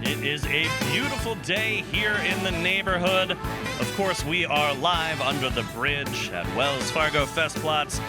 It is a beautiful day here in the neighborhood. Of course, we are live under the bridge at Wells Fargo Fest Plots.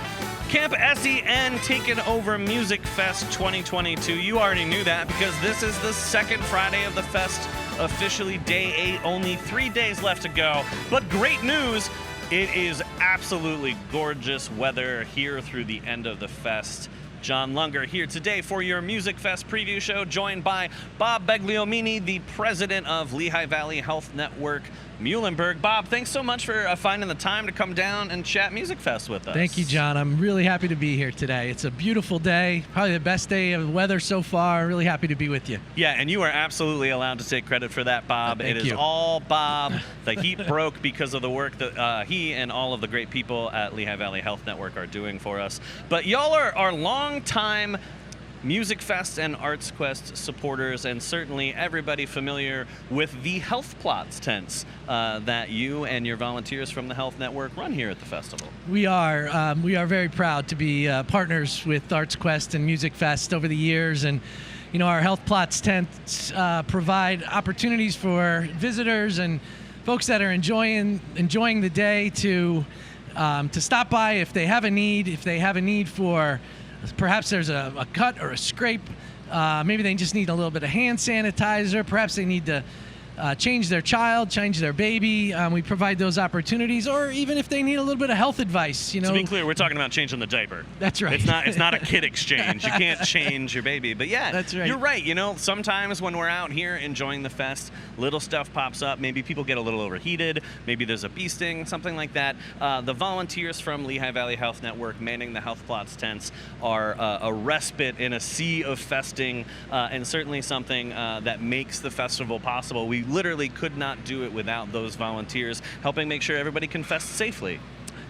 Camp SEN taking over Musikfest 2022. You already knew that because this is the second Friday of the fest, officially day 8, only 3 days left to go. But great news, it is absolutely gorgeous weather here through the end of the fest. John Lunger here today for your Musikfest preview show, joined by Bob Begliomini, the president of Lehigh Valley Health Network, Muhlenberg. Bob, thanks so much for finding the time to come down and chat Musikfest with us. Thank you, John. I'm really happy to be here today. It's a beautiful day, probably the best day of the weather so far. Really happy to be with you. Yeah, and you are absolutely allowed to take credit for that, Bob. Thank it is you. all Bob. The heat broke because of the work that he and all of the great people at Lehigh Valley Health Network are doing for us. But y'all are long-time Musikfest and ArtsQuest supporters, and certainly everybody familiar with the Health Plots tents that you and your volunteers from the Health Network run here at the festival. We are very proud to be partners with ArtsQuest and Musikfest over the years, and you know, our Health Plots tents provide opportunities for visitors and folks that are enjoying the day to stop by if they have a need for. Perhaps there's a cut or a scrape. Maybe they just need a little bit of hand sanitizer. Perhaps they need to change their child, change their baby. We provide those opportunities, or even if they need a little bit of health advice. You know, to be clear, we're talking about changing the diaper. That's right. It's not a kid exchange. You can't change your baby. But yeah, that's right. You're right. You know, sometimes when we're out here enjoying the fest, little stuff pops up. Maybe people get a little overheated. Maybe there's a bee sting, something like that. The volunteers from Lehigh Valley Health Network manning the Health Plots tents are a respite in a sea of festing, and certainly something that makes the festival possible. We literally could not do it without those volunteers helping make sure everybody can fest safely.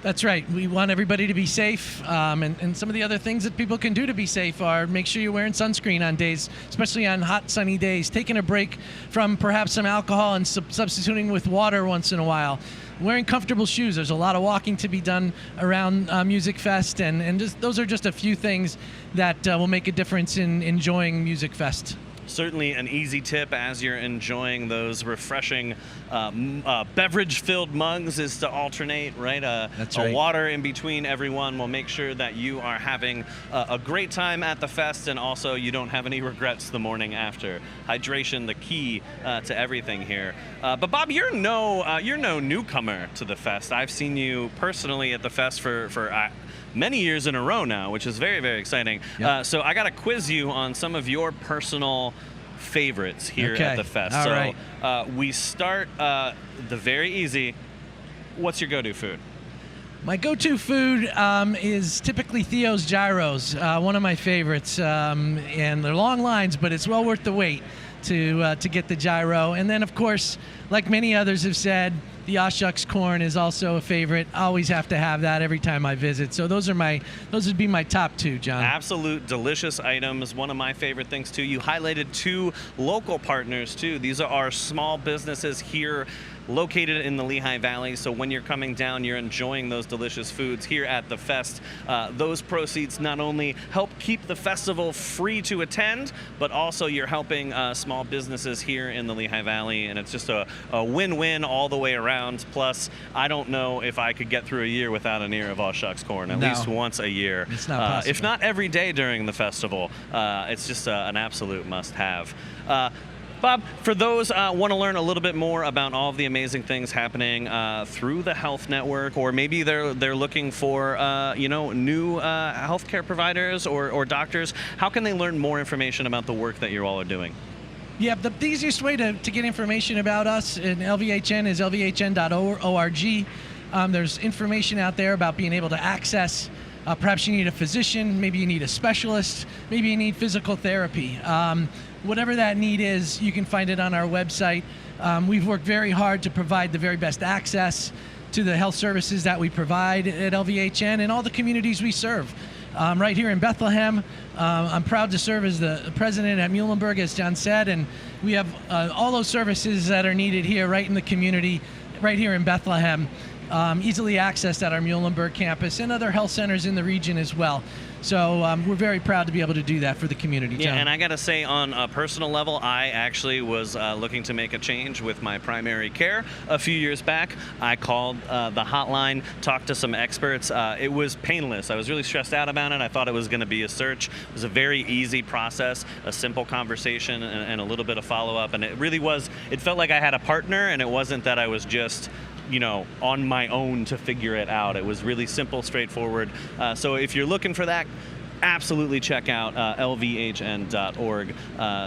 That's right. We want everybody to be safe, and some of the other things that people can do to be safe are make sure you're wearing sunscreen on days, especially on hot, sunny days, taking a break from perhaps some alcohol and substituting with water once in a while, wearing comfortable shoes. There's a lot of walking to be done around Musikfest, and just, those are just a few things that will make a difference in enjoying Musikfest. Certainly an easy tip as you're enjoying those refreshing beverage-filled mugs is to alternate, right? That's right. A water in between everyone will make sure that you are having a great time at the fest, and also you don't have any regrets the morning after. Hydration, the key to everything here. But Bob, you're no newcomer to the fest. I've seen you personally at the fest for many years in a row now, which is very, very exciting. Yep. So I got to quiz you on some of your personal favorites here at the fest. All right. We start the very easy. What's your go-to food? My go-to food is typically Theo's Gyros, one of my favorites. And they're long lines, but it's well worth the wait to get the gyro. And then, of course, like many others have said, the Oshucks corn is also a favorite. I always have to have that every time I visit. So those would be my top two, John. Absolute delicious items. One of my favorite things too. You highlighted two local partners too. These are our small businesses here located in the Lehigh Valley. So when you're coming down, you're enjoying those delicious foods here at the fest. Those proceeds not only help keep the festival free to attend, but also you're helping small businesses here in the Lehigh Valley, and it's just a win-win all the way around. Plus, I don't know if I could get through a year without an ear of Oshucks corn, at least once a year. It's not possible. If not every day during the festival. It's just an absolute must-have. Bob, for those want to learn a little bit more about all of the amazing things happening through the Health Network, or maybe they're looking for new healthcare providers or doctors, how can they learn more information about the work that you all are doing? Yeah, the easiest way to get information about us in LVHN is lvhn.org. There's information out there about being able to access. Perhaps you need a physician, maybe you need a specialist, maybe you need physical therapy. Whatever that need is, you can find it on our website. We've worked very hard to provide the very best access to the health services that we provide at LVHN and all the communities we serve. Right here in Bethlehem, I'm proud to serve as the president at Muhlenberg, as John said, and we have all those services that are needed here right in the community, right here in Bethlehem, easily accessed at our Muhlenberg campus and other health centers in the region as well. So we're very proud to be able to do that for the community. Yeah, John. and I got to say, on a personal level, I actually was looking to make a change with my primary care a few years back. I called the hotline, talked to some experts. It was painless. I was really stressed out about it. I thought it was going to be a search. It was a very easy process, a simple conversation, and a little bit of follow-up. And it really was, it felt like I had a partner, and it wasn't that I was just on my own to figure it out. It was really simple, straightforward. So if you're looking for that, absolutely check out lvhn.org.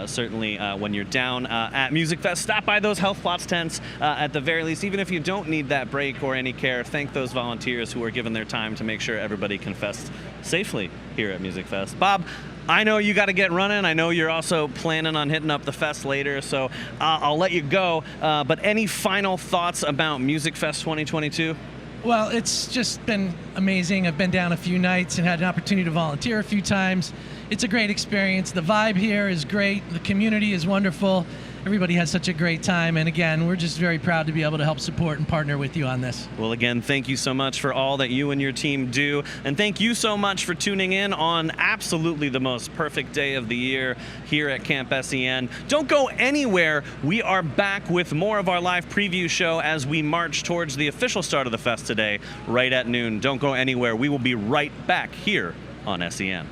Certainly when you're down at Musikfest, stop by those Health Plots tents at the very least. Even if you don't need that break or any care, thank those volunteers who are giving their time to make sure everybody can fest safely here at Musikfest. Bob, I know you got to get running. I know you're also planning on hitting up the fest later, so I'll let you go. But any final thoughts about Musikfest 2022? Well, it's just been amazing. I've been down a few nights and had an opportunity to volunteer a few times. It's a great experience. The vibe here is great. The community is wonderful. Everybody has such a great time. And again, we're just very proud to be able to help support and partner with you on this. Well, again, thank you so much for all that you and your team do. And thank you so much for tuning in on absolutely the most perfect day of the year here at Camp SEN. Don't go anywhere. We are back with more of our live preview show as we march towards the official start of the fest today, right at noon. Don't go anywhere. We will be right back here on SEN.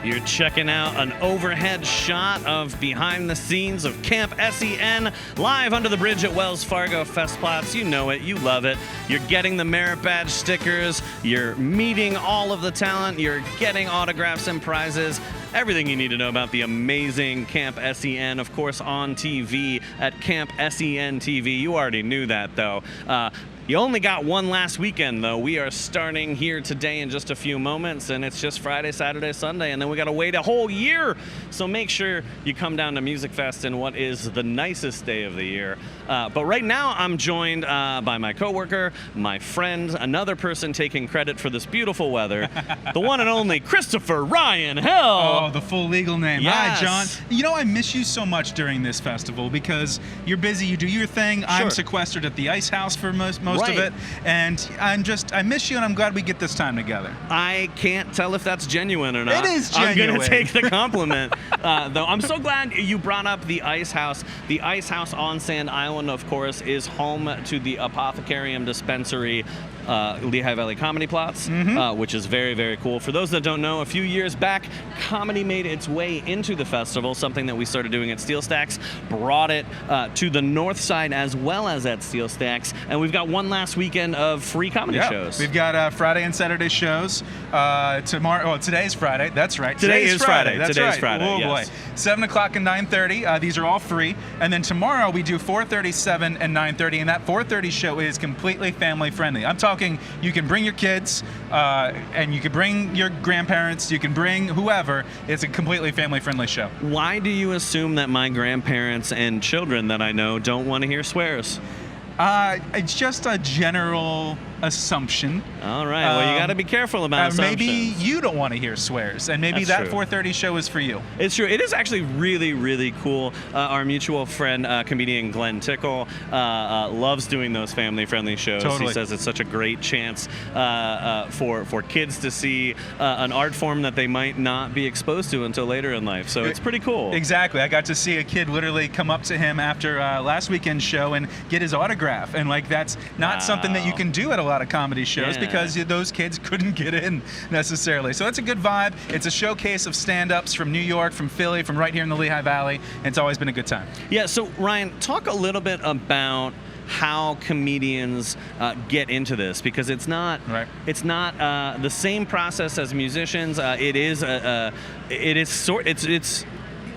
You're checking out an overhead shot of behind the scenes of Camp SEN, live under the bridge at Wells Fargo Festplatz. You know it, you love it. You're getting the merit badge stickers, you're meeting all of the talent, you're getting autographs and prizes. Everything you need to know about the amazing Camp SEN, of course, on TV at Camp SEN TV. You already knew that, though. You only got one last weekend, though. We are starting here today in just a few moments, and it's just Friday, Saturday, Sunday, and then we got to wait a whole year. So make sure you come down to Musikfest in what is the nicest day of the year. But right now, I'm joined by my coworker, my friend, another person taking credit for this beautiful weather, the one and only Christopher Ryan Hill. Oh, the full legal name. Yes. Hi, John. I miss you so much during this festival because you're busy, you do your thing. Sure. I'm sequestered at the Ice House for most Right. of it, and I miss you, and I'm glad we get this time together. I can't tell if that's genuine or not. It is genuine. I'm going to take the compliment. Though I'm so glad you brought up the Ice House. The Ice House on Sand Island, of course, is home to the Apothecarium Dispensary, Lehigh Valley Comedy Plots, which is very, very cool. For those that don't know, a few years back, comedy made its way into the festival, something that we started doing at Steel Stacks, brought it to the north side as well as at Steel Stacks, and we've got one last weekend of free comedy shows. We've got Friday and Saturday shows. Tomorrow, today's Friday. That's right. Today is Friday. That's Today's right. Friday, Oh yes. boy. 7 o'clock and 9:30. These are all free. And then tomorrow we do 4:30, 7, and 9:30. And that 4:30 show is completely family friendly. I'm talking. You can bring your kids, and you can bring your grandparents. You can bring whoever. It's a completely family friendly show. Why do you assume that my grandparents and children that I know don't want to hear swears? It's just a general assumption. All right. Well, you got to be careful about assumptions. Maybe you don't want to hear swears, and maybe That's that true. 4:30 show is for you. It's true. It is actually really, really cool. Our mutual friend, comedian Glenn Tickle, loves doing those family-friendly shows. Totally. He says it's such a great chance for kids to see an art form that they might not be exposed to until later in life. So it's pretty cool. Exactly. I got to see a kid literally come up to him after last weekend's show and get his autograph, and that's not something that you can do at a lot of comedy shows Yeah. because those kids couldn't get in necessarily. So that's a good vibe. It's a showcase of stand-ups from New York, from Philly, from right here in the Lehigh Valley. And it's always been a good time. Yeah, so Ryan, talk a little bit about how comedians get into this, because it's not the same process as musicians. It's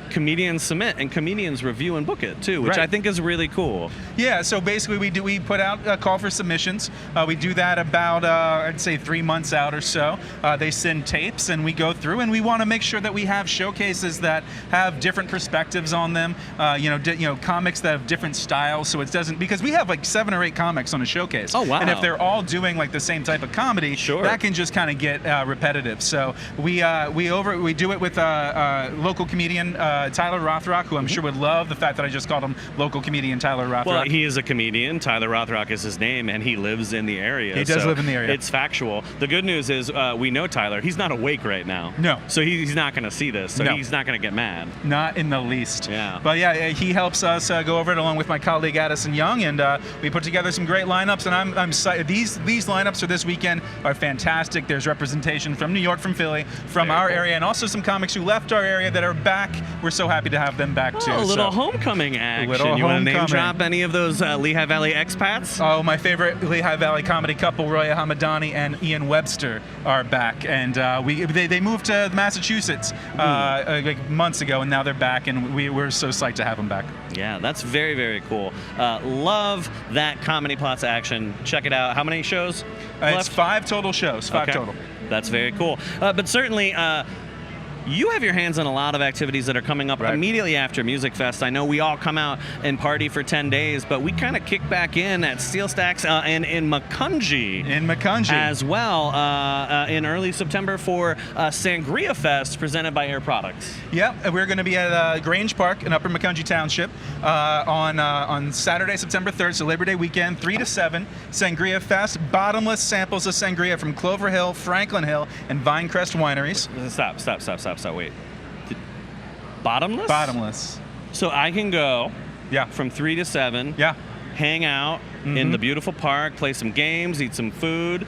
comedians submit and comedians review and book it too, which Right. I think is really cool. Yeah, so basically we put out a call for submissions. We do that about I'd say 3 months out or so. They send tapes and we go through, and we want to make sure that we have showcases that have different perspectives on them. Comics that have different styles, so it doesn't, because we have 7 or 8 comics on a showcase. Oh, wow. And if they're all doing the same type of comedy, Sure. that can just kind of get repetitive. So we do it with a local comedian. Tyler Rothrock, who I'm sure would love the fact that I just called him local comedian Tyler Rothrock. Well, he is a comedian. Tyler Rothrock is his name, and he lives in the area. He does live in the area. It's factual. The good news is we know Tyler. He's not awake right now. No. So he's not going to see this. So No. he's not going to get mad. Not in the least. Yeah. But yeah, he helps us go over it along with my colleague Addison Young, and we put together some great lineups. And I'm these lineups for this weekend are fantastic. There's representation from New York, from Philly, from Very our cool. area, and also some comics who left our area that are back. We're so happy to have them back too. Oh, a little So- homecoming action. little You want to name homecoming. drop any of those Lehigh Valley expats? Oh, my favorite Lehigh Valley comedy couple, Roya Hamadani and Ian Webster, are back, and they moved to Massachusetts like months ago, and now they're back, and we're so psyched to have them back. Yeah, that's very, very cool. Love that Comedy Plots action. Check it out. How many shows It's left? 5 total shows. 5 Okay. total. That's very cool. But certainly, you have your hands on a lot of activities that are coming up Right. immediately after Musikfest. I know we all come out and party for 10 days, but we kind of kick back in at Steel Stacks and in Macungie. In Macungie. As well in early September for Sangria Fest presented by Air Products. Yep, we're going to be at Grange Park in Upper Macungie Township on Saturday, September 3rd, so Labor Day weekend, 3 to 7. Sangria Fest, bottomless samples of sangria from Clover Hill, Franklin Hill, and Vinecrest wineries. Stop, wait. Bottomless? Bottomless. So I can go Yeah. from 3 to 7. Yeah. Hang out in the beautiful park, play some games, eat some food.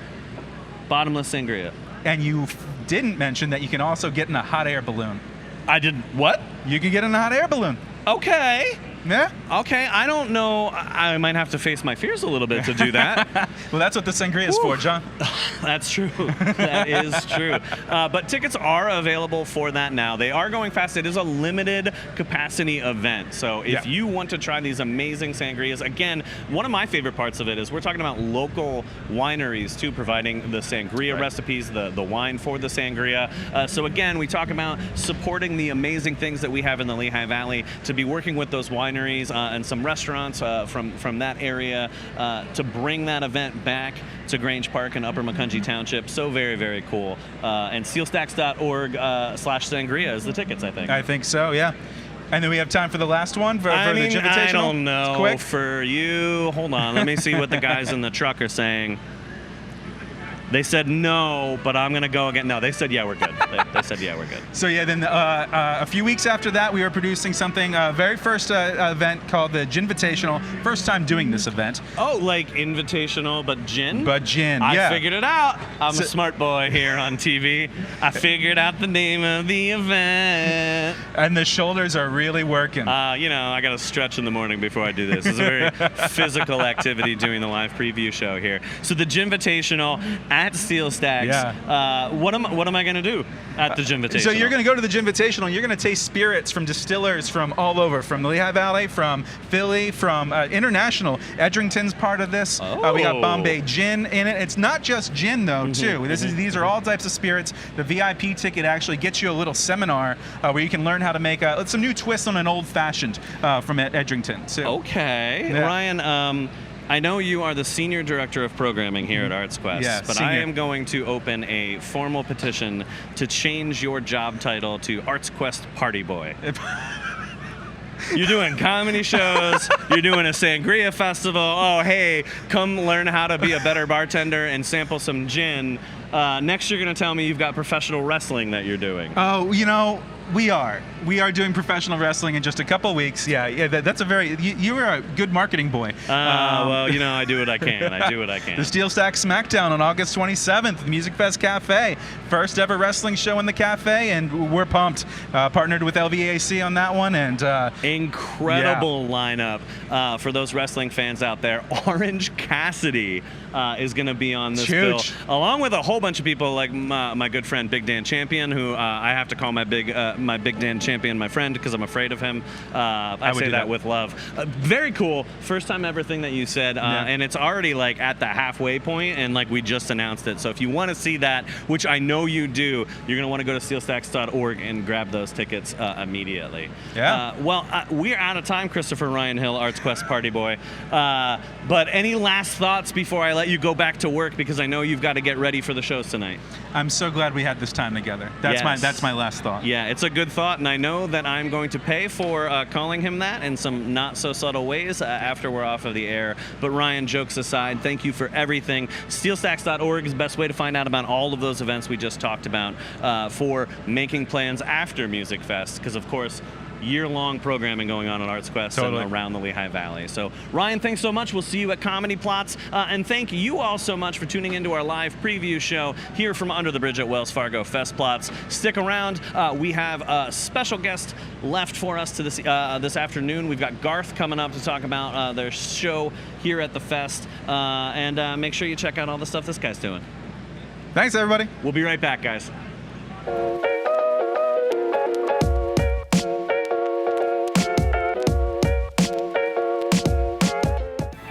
Bottomless sangria. And you didn't mention that you can also get in a hot air balloon. I did what? You can get in a hot air balloon. Okay. Yeah. Okay. I don't know. I might have to face my fears a little bit to do that. Well, that's what the sangria is for, John. That's true. That is true. But tickets are available for that now. They are going fast. It is a limited capacity event. So if you want to try these amazing sangrias, again, one of my favorite parts of it is we're talking about local wineries too, providing the sangria recipes, the wine for the sangria. So again, we talk about supporting the amazing things that we have in the Lehigh Valley, to be working with those wineries and some restaurants from that area to bring that event back to Grange Park in Upper Macungie Township. So very, very cool. And steelstacks.org/sangria is the tickets, I think. I think so, yeah. And then we have time for the last one for the Invitational. I don't know. It's quick. For you, hold on. Let me see what the guys in the truck are saying. They said no, but I'm going to go again. No, they said, yeah, we're good. They said, yeah, we're good. So yeah, then a few weeks after that, we were producing something, very first event called the Ginvitational. First time doing this event. Oh, like invitational, but gin? But gin, I yeah. figured it out. I'm a smart boy here on TV. I figured out the name of the event. And the shoulders are really working. I got to stretch in the morning before I do this. It's a very physical activity doing the live preview show here. So the Ginvitational at Steel Stacks. Yeah. What am I going to do at the Ginvitational? So you're going to go to the Ginvitational, and you're going to taste spirits from distillers from all over, from the Lehigh Valley, from Philly, from international. Edrington's part of this. We got Bombay Gin in it. It's not just gin, though, too. These are all types of spirits. The VIP ticket actually gets you a little seminar where you can learn how to make some new twists on an old-fashioned from Edrington. So, Okay. Yeah. Ryan, I know you are the Senior Director of Programming here at ArtsQuest, Yeah, but senior. I am going to open a formal petition to change your job title to ArtsQuest Party Boy. You're doing comedy shows, you're doing a sangria festival. Oh, hey, come learn how to be a better bartender and sample some gin. Next, you're going to tell me you've got professional wrestling that you're doing. Oh, we are doing professional wrestling in just a couple weeks. Yeah, that's a very, you are a good marketing boy. Well, I do what I can. The Steel Stack Smackdown on August 27th, Musikfest Cafe. First ever wrestling show in the cafe, and we're pumped. Partnered with LVAC on that one, and incredible lineup for those wrestling fans out there. Orange Cassidy is going to be on this bill, along with a whole bunch of people like my good friend Big Dan Champion, who I have to call my Big Dan Champion my friend because I'm afraid of him. I say that with love. Very cool. First time ever thing that you said, and it's already like at the halfway point, and like we just announced it. So if you want to see that, which I know you do, you're going to want to go to steelstacks.org and grab those tickets immediately. Yeah. We're out of time, Christopher Ryan Hill, ArtsQuest Party Boy. But any last thoughts before I let you go back to work, because I know you've got to get ready for the shows tonight? I'm so glad we had this time together. That's my last thought. Yeah, it's a good thought, and I know that I'm going to pay for calling him that in some not so subtle ways after we're off of the air. But Ryan, jokes aside, thank you for everything. SteelStacks.org is the best way to find out about all of those events we just talked about for making plans after Musikfest, because of course, year-long programming going on at ArtsQuest and around the Lehigh Valley. So, Ryan, thanks so much. We'll see you at Comedy Plots. And thank you all so much for tuning into our live preview show here from Under the Bridge at Wells Fargo Fest Plots. Stick around. We have a special guest left for us to this afternoon. We've got Garth coming up to talk about their show here at the Fest. And make sure you check out all the stuff this guy's doing. Thanks, everybody. We'll be right back, guys.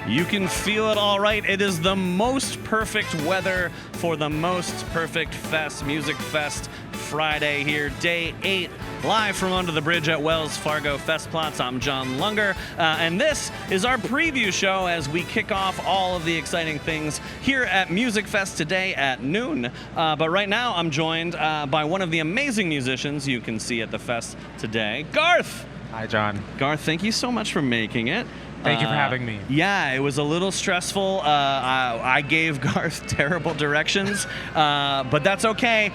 You can feel it all right. It is the most perfect weather for the most perfect fest, Musikfest Friday here, day 8, live from Under the Bridge at Wells Fargo Fest Plots. I'm John Lunger, and this is our preview show as we kick off all of the exciting things here at Musikfest today at noon. But right now, I'm joined by one of the amazing musicians you can see at the fest today, Garth. Hi, John. Garth, thank you so much for making it. Thank you for having me. Yeah, it was a little stressful. I gave Garth terrible directions, but that's okay.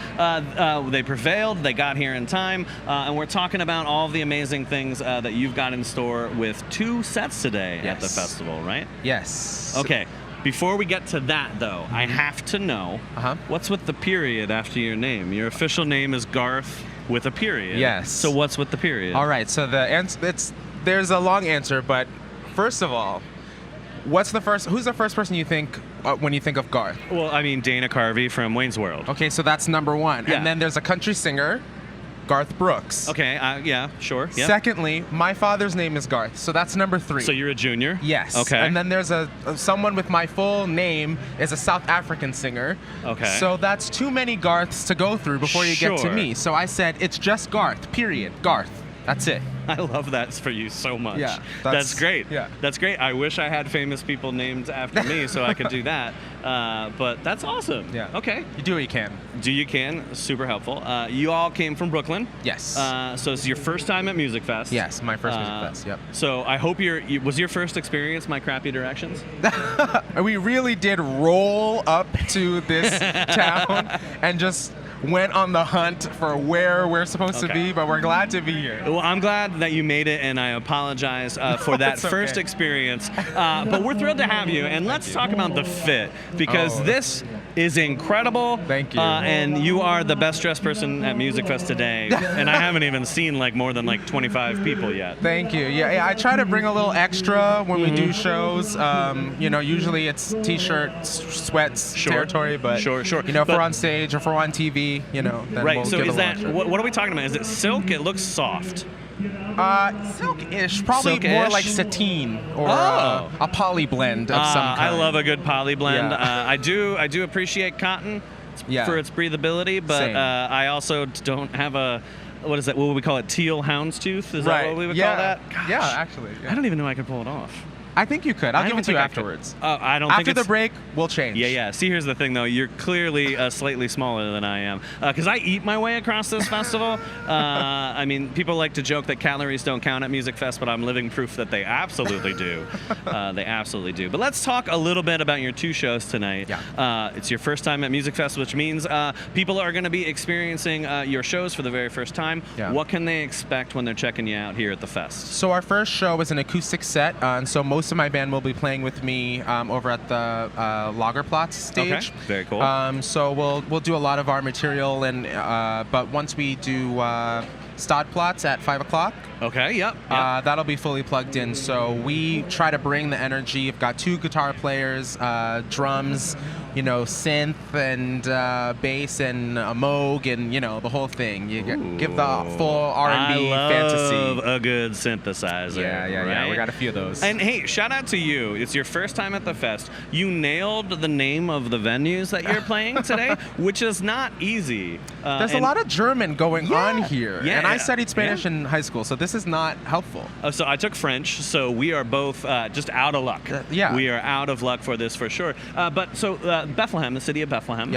They prevailed. They got here in time, and we're talking about all the amazing things that you've got in store with 2 sets today at the festival, right? Yes. Okay. Before we get to that, though, I have to know what's with the period after your name. Your official name is Garth with a period. Yes. So what's with the period? All right. So the answer, there's a long answer, but first of all, who's the first person you think when you think of Garth? Well, I mean Dana Carvey from Wayne's World. Okay, so that's number 1. Yeah. And then there's a country singer, Garth Brooks. Okay, yeah, sure. Yeah. Secondly, my father's name is Garth, so that's number 3. So you're a junior? Yes. Okay. And then there's someone with my full name is a South African singer. Okay. So that's too many Garths to go through before you get to Sure. me. So I said, it's just Garth, period. Garth. That's it. I love that for you so much. Yeah, that's great. Yeah. That's great. I wish I had famous people named after me so I could do that. But that's awesome. Yeah. Okay. You do what you can. Do you can. Super helpful. You all came from Brooklyn. Yes. So it's your first time at Musikfest. Yes, my first Musikfest. Yep. So I hope was your first experience my crappy directions? We really did roll up to this town and just went on the hunt for where we're supposed to be, but we're glad to be here. Well, I'm glad that you made it, and I apologize for that first experience. But we're thrilled to have you, and let's talk about the fit, because this is incredible. Thank you. And you are the best dressed person at Musikfest today, and I haven't even seen more than 25 people yet. Thank you. Yeah, I try to bring a little extra when we do shows. Usually it's t-shirt, sweats territory, but if we're on stage or if we're on TV, then right. we'll So give is a that little what are we talking about? Is it silk? It looks soft. Silk-ish, probably Silk-ish? more like sateen or a poly blend of some kind. I love a good poly blend. Yeah. I do appreciate cotton for its breathability, but I also don't have what is that? What would we call it? Teal houndstooth? Is that what we would call that? Gosh, yeah, actually. Yeah. I don't even know I could pull it off. I think you could. I'll give it to you afterwards. I don't think after the break, we'll change. Yeah. See, here's the thing, though. You're clearly slightly smaller than I am. Because I eat my way across this festival. I mean, people like to joke that calories don't count at Musikfest, but I'm living proof that they absolutely do. They absolutely do. But let's talk a little bit about your 2 shows tonight. Yeah. It's your first time at Musikfest, which means people are going to be experiencing your shows for the very first time. Yeah. What can they expect when they're checking you out here at the fest? So our first show is an acoustic set, and so most of my band will be playing with me over at the Lagerplatz stage. Okay, very cool. So we'll do a lot of our material, and but once we do Stadplatz at 5 o'clock. Okay, yep. That'll be fully plugged in. So we try to bring the energy. I've got 2 guitar players, drums, synth and bass and a Moog and the whole thing. You give the full R&B fantasy. I love a good synthesizer. Yeah. Right? We got a few of those. And hey, shout out to you. It's your first time at the fest. You nailed the name of the venues that you're playing today, which is not easy. There's a lot of German going on here, and And I studied Spanish in high school, so this is not helpful. So I took French, so we are both just out of luck. Yeah. We are out of luck for this for sure. But Bethlehem, the city of Bethlehem,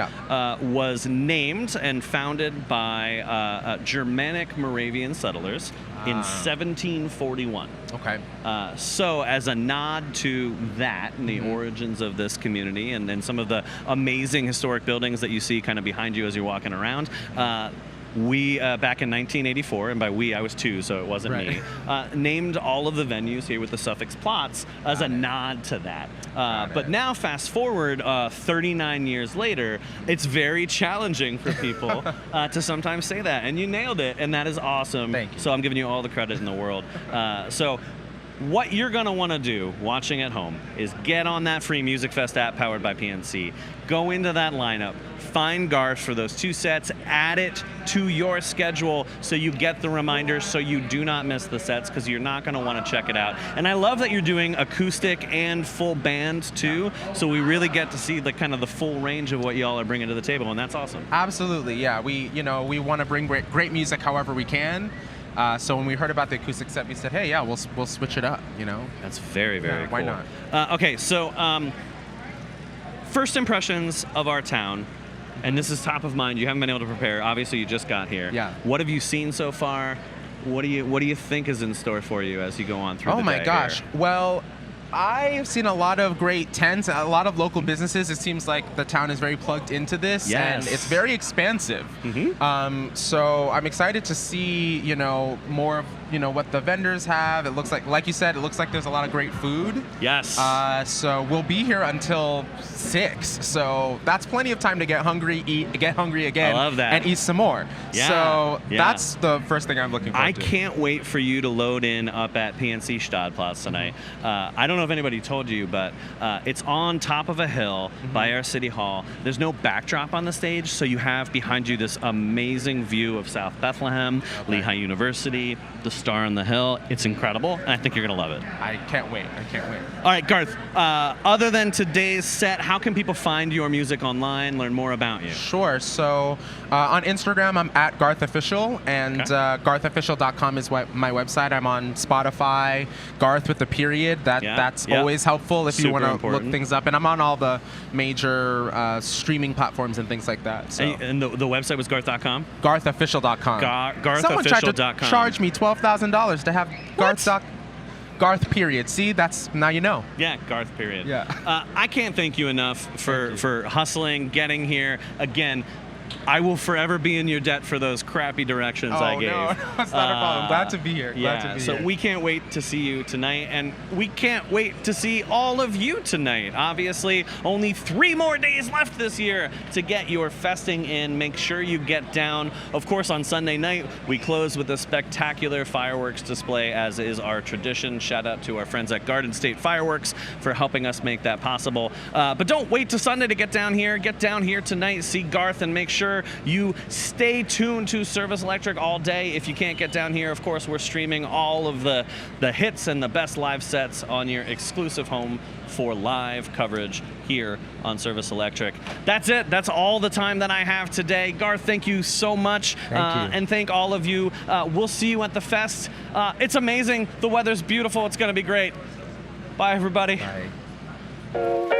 was named and founded by Germanic Moravian settlers in 1741. Okay. So as a nod to that and the origins of this community and some of the amazing historic buildings that you see kind of behind you as you're walking around, we, back in 1984, and by we I was 2, so it wasn't me, named all of the venues here with the suffix plots as a nod to that. But now, fast forward 39 years later, it's very challenging for people to sometimes say that. And you nailed it, and that is awesome. Thank you. So I'm giving you all the credit in the world. So what you're going to want to do watching at home is get on that free Musikfest app powered by PNC. Go into that lineup. Find Garth for those 2 sets. Add it to your schedule so you get the reminders so you do not miss the sets, because you're not going to want to check it out. And I love that you're doing acoustic and full band too, so we really get to see the kind of the full range of what y'all are bringing to the table, and that's awesome. Absolutely, yeah. We want to bring great music however we can. So when we heard about the acoustic set, we said, hey, yeah, we'll switch it up, That's very, very cool. Why not? Okay, so first impressions of our town, and this is top of mind. You haven't been able to prepare. Obviously, you just got here. Yeah. What have you seen so far? What do you think is in store for you as you go on through the day? Oh my gosh. Here? Well, I've seen a lot of great tents, a lot of local businesses. It seems like the town is very plugged into this, Yes. and it's very expansive. So I'm excited to see, more of, what the vendors have. It looks like you said, it looks like there's a lot of great food. Yes. So we'll be here until 6. So that's plenty of time to get hungry again. I love that. And eat some more. Yeah. So Yeah. that's the first thing I'm looking forward to. I can't wait for you to load in up at PNC Stadtplatz tonight. I don't know if anybody told you, but it's on top of a hill by our city hall. There's no backdrop on the stage, so you have behind you this amazing view of South Bethlehem, Lehigh University, the Star on the Hill. It's incredible, and I think you're going to love it. I can't wait. All right, Garth, other than today's set, how can people find your music online, learn more about you? Sure. So on Instagram, I'm at GarthOfficial, and GarthOfficial.com is my website. I'm on Spotify, Garth with the period. That's always helpful if you want to look things up. And I'm on all the major streaming platforms and things like that. So. And the website was Garth.com? GarthOfficial.com. GarthOfficial.com. Someone tried to charge me $12,000 to have Garth period. See, that's now you know. Yeah, Garth period. Yeah. I can't thank you enough for hustling, getting here. Again, I will forever be in your debt for those crappy directions I gave. No, that's not a problem. Glad to be here. So we can't wait to see you tonight, and we can't wait to see all of you tonight. Obviously, only 3 more days left this year to get your festing in. Make sure you get down. Of course, on Sunday night, we close with a spectacular fireworks display, as is our tradition. Shout out to our friends at Garden State Fireworks for helping us make that possible. But don't wait till Sunday to get down here. Get down here tonight, see Garth, and make sure you stay tuned to Service Electric all day. If you can't get down here, of course, we're streaming all of the hits and the best live sets on your exclusive home for live coverage here on Service Electric. That's it. That's all the time that I have today. Garth, thank you so much. Thank you. And thank all of you. We'll see you at the fest. It's amazing. The weather's beautiful. It's going to be great. Bye, everybody. Bye.